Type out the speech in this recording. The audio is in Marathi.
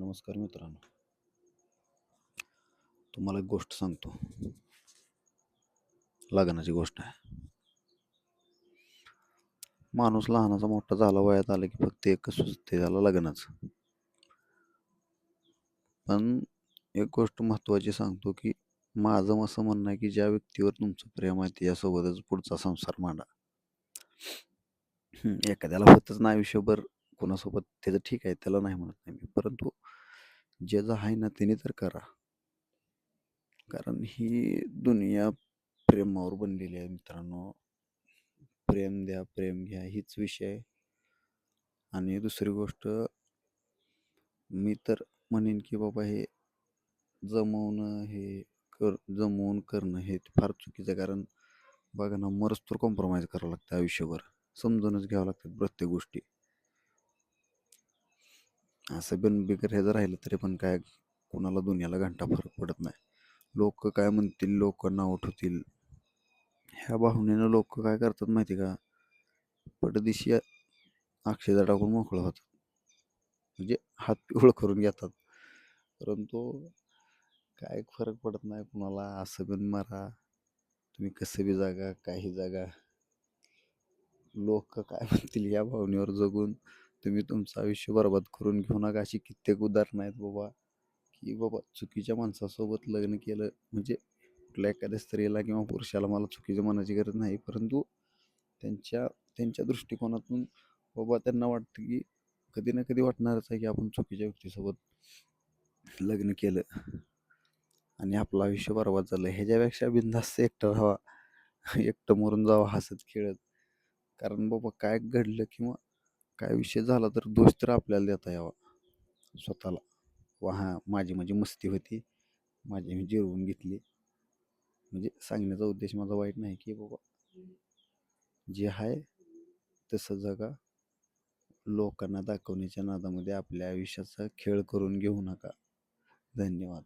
नमस्कार मित्रांनो, तुम्हाला एक गोष्ट सांगतो. लग्नाची गोष्ट आहे. माणूस लहानाचा मोठा झाला, वयात आला की फक्त एकच सुचते त्याला लग्नाचं. पण एक गोष्ट महत्त्वाची सांगतो, की माझं असं म्हणणं आहे, की ज्या व्यक्तीवर तुमचं प्रेम आहे त्याच्यासोबतच पुढचा संसार मांडा. एखाद्याला होतच ना आयुष्यभर कोणासोबत त्याचं ठीक आहे, त्याला नाही म्हणत नाही मी. परंतु ज्याचं आहे ना त्याने तर करा. कारण ही दुनिया प्रेमावर बनलेली आहे मित्रांनो. प्रेम द्या, प्रेम घ्या हीच विषय आहे. आणि दुसरी गोष्ट मी तर म्हणेन की बाबा हे जमवणं हे जमवून करणं हे फार चुकीचं आहे. कारण बघा ना, मरस्तोवर कॉम्प्रोमाइज करावं लागतं आयुष्यभर. समजूनच घ्यावं लागतात प्रत्येक गोष्टी. असं पण बिगर ह्याचं राहिलं तरी पण काय कोणाला दुनियाला घंटा फरक पडत नाही. लोक काय म्हणतील, लोक नाव ठेवतील, ह्या भावनेनं लोक काय करतात माहिती का, पटदिशी अक्षता टाकून मोकळं होतात. म्हणजे हात पिवळं करून घेतात. परंतु काय फरक पडत नाही कुणाला. असं पण मारा, तुम्ही कसं बी जागा, काही जागा, लोक काय म्हणतील या भावनेवर जगून तुम्ही तुमचं आयुष्य बरबाद करून घेऊ नका. अशी कित्येक उदाहरणं आहेत बाबा, की बाबा चुकीच्या माणसासोबत लग्न केलं म्हणजे कुठल्या एखाद्या स्त्रीला किंवा पुरुषाला मला चुकीचं म्हणायची गरज नाही, परंतु त्यांच्या त्यांच्या दृष्टिकोनातून बाबा त्यांना वाटतं की कधी ना कधी वाटणारच आहे की आपण चुकीच्या व्यक्तीसोबत लग्न केलं आणि आपलं आयुष्य बरबाद झालं. ह्याच्यापेक्षा बिनधास्त एकटं राहावा, एकटं मरून जावं हसत खेळत. कारण बाबा काय घडलं किंवा काय विषय झाला तर दोष तर आपल्याला देता यावा स्वतःला. वा हां, माझी मस्ती होती, माझी मी जिरवून घेतली. म्हणजे सांगण्याचा उद्देश माझा वाईट नाही की बाबा जे आहे तसं जगा. लोकांना दाखवण्याच्या नादामध्ये आपल्या आयुष्याचा खेळ करून घेऊ नका. धन्यवाद.